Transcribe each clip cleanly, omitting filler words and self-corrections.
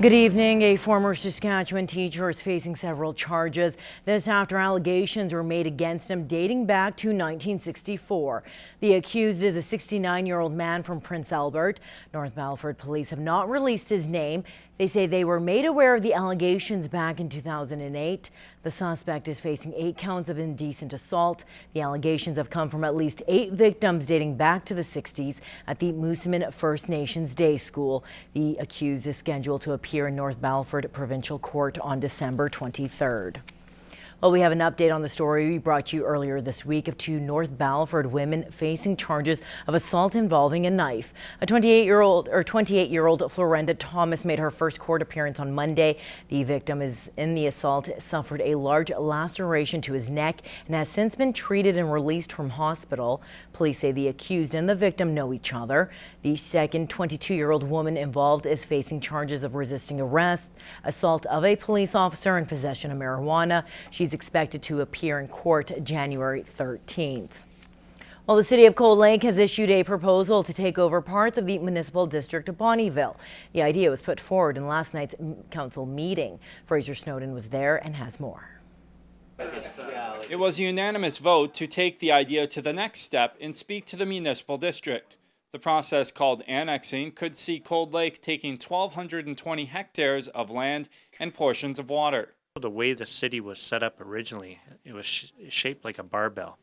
Good evening. A former Saskatchewan teacher is facing several charges. This after allegations were made against him dating back to 1964. The accused is a 69-year-old man from Prince Albert. North Battleford police have not released his name. They say they were made aware of the allegations back in 2008. The suspect is facing 8 counts of indecent assault. The allegations have come from at least 8 victims dating back to the 60s at the Moosomin First Nations Day School. The accused is scheduled to appear in North Battleford Provincial Court on December 23rd. Well, we have an update on the story we brought you earlier this week of 2 North Battleford women facing charges of assault involving a knife. A 28-year-old Florenda Thomas made her first court appearance on Monday. The victim in the assault suffered a large laceration to his neck and has since been treated and released from hospital. Police say the accused and the victim know each other. The second 22-year-old woman involved is facing charges of resisting arrest, assault of a police officer, and possession of marijuana. She's expected to appear in court January 13th. Well, the City of Cold Lake has issued a proposal to take over parts of the municipal district of Bonnyville. The idea was put forward in last night's council meeting. Fraser Snowden was there and has more. It was a unanimous vote to take the idea to the next step and speak to the municipal district. The process, called annexing, could see Cold Lake taking 1,220 hectares of land and portions of water. The way the city was set up originally, it was shaped like a barbell.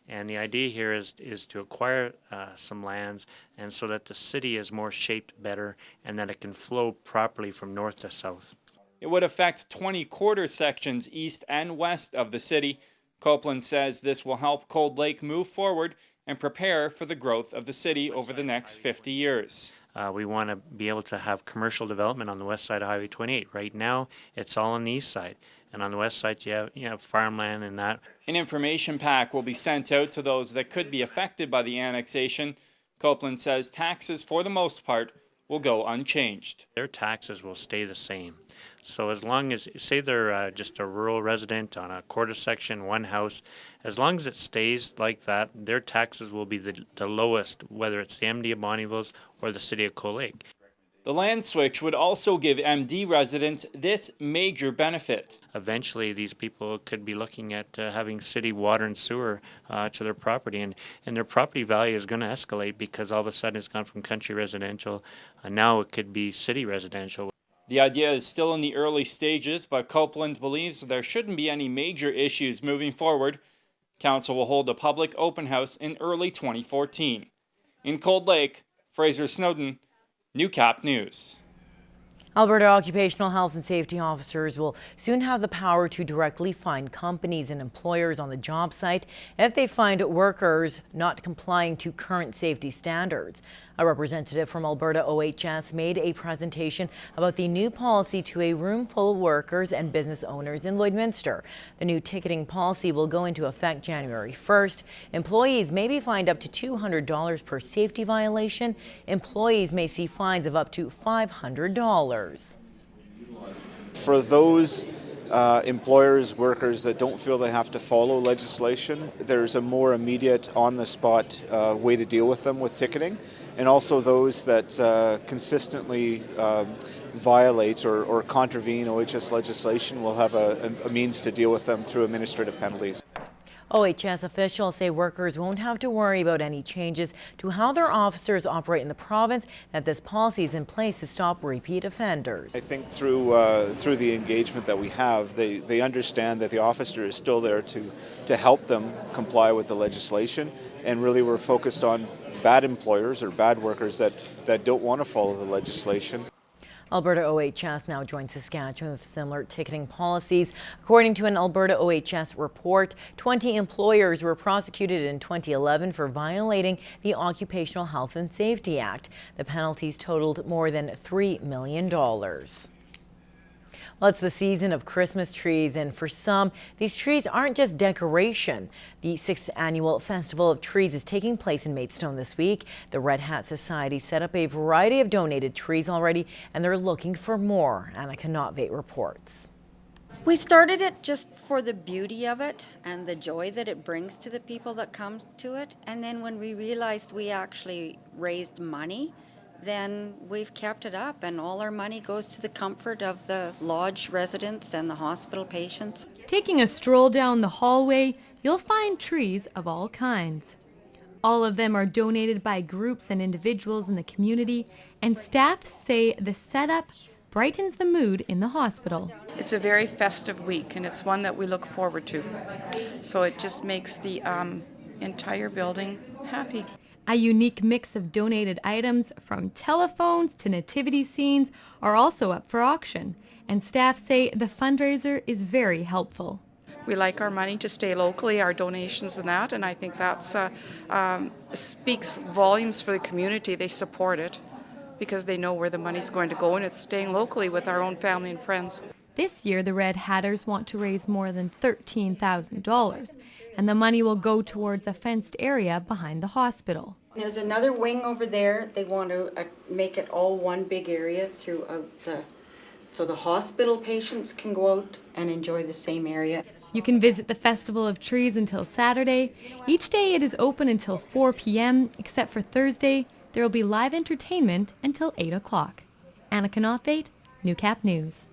And the idea here is to acquire some lands, and so that the city is more shaped better and that it can flow properly from north to south. It would affect 20 quarter sections east and west of the city. Copeland says this will help Cold Lake move forward and prepare for the growth of the city over the next 50 years. We want to be able to have commercial development on the west side of Highway 28. Right now, it's all on the east side. And on the west side, you have farmland and that. An information pack will be sent out to those that could be affected by the annexation. Copeland says taxes, for the most part, will go unchanged. Their taxes will stay the same. So as long as, say they're just a rural resident on a quarter section, one house, as long as it stays like that, their taxes will be the lowest, whether it's the MD of Bonnyville's or the City of Cold Lake. The land switch would also give MD residents this major benefit. Eventually, these people could be looking at having city water and sewer to their property, and their property value is going to escalate because all of a sudden it's gone from country residential, now it could be city residential. The idea is still in the early stages, but Copeland believes there shouldn't be any major issues moving forward. Council will hold a public open house in early 2014. In Cold Lake, Fraser Snowden, Newcap News. Alberta Occupational Health and Safety officers will soon have the power to directly fine companies and employers on the job site if they find workers not complying to current safety standards. A representative from Alberta OHS made a presentation about the new policy to a room full of workers and business owners in Lloydminster. The new ticketing policy will go into effect January 1st. Employees may be fined up to $200 per safety violation. Employees may see fines of up to $500. For those employers, workers that don't feel they have to follow legislation, there's a more immediate, on-the-spot way to deal with them with ticketing. And also those that consistently violate or contravene OHS legislation will have a means to deal with them through administrative penalties. OHS officials say workers won't have to worry about any changes to how their officers operate in the province, that this policy is in place to stop repeat offenders. I think through the engagement that we have, they understand that the officer is still there to help them comply with the legislation, and really we're focused on bad employers or bad workers that don't want to follow the legislation. Alberta OHS now joins Saskatchewan with similar ticketing policies. According to an Alberta OHS report, 20 employers were prosecuted in 2011 for violating the Occupational Health and Safety Act. The penalties totaled more than $3 million. Well, it's the season of Christmas trees, and for some, these trees aren't just decoration. The 6th annual Festival of Trees is taking place in Maidstone this week. The Red Hat Society set up a variety of donated trees already, and they're looking for more. Anna Knotvaite reports. We started it just for the beauty of it and the joy that it brings to the people that come to it. And then when we realized we actually raised money then we've kept it up, and all our money goes to the comfort of the lodge residents and the hospital patients. Taking a stroll down the hallway, you'll find trees of all kinds. All of them are donated by groups and individuals in the community, and staff say the setup brightens the mood in the hospital. It's a very festive week, and it's one that we look forward to. So it just makes the entire building happy. A unique mix of donated items, from telephones to nativity scenes, are also up for auction, and staff say the fundraiser is very helpful. We like our money to stay locally, our donations and that, and I think that's speaks volumes for the community. They support it because they know where the money's going to go, and it's staying locally with our own family and friends. This year, the Red Hatters want to raise more than $13,000, and the money will go towards a fenced area behind the hospital. There's another wing over there. They want to make it all one big area throughout so the hospital patients can go out and enjoy the same area. You can visit the Festival of Trees until Saturday. Each day it is open until 4 p.m., except for Thursday. There will be live entertainment until 8 o'clock. Anna Knopfate, Newcap News.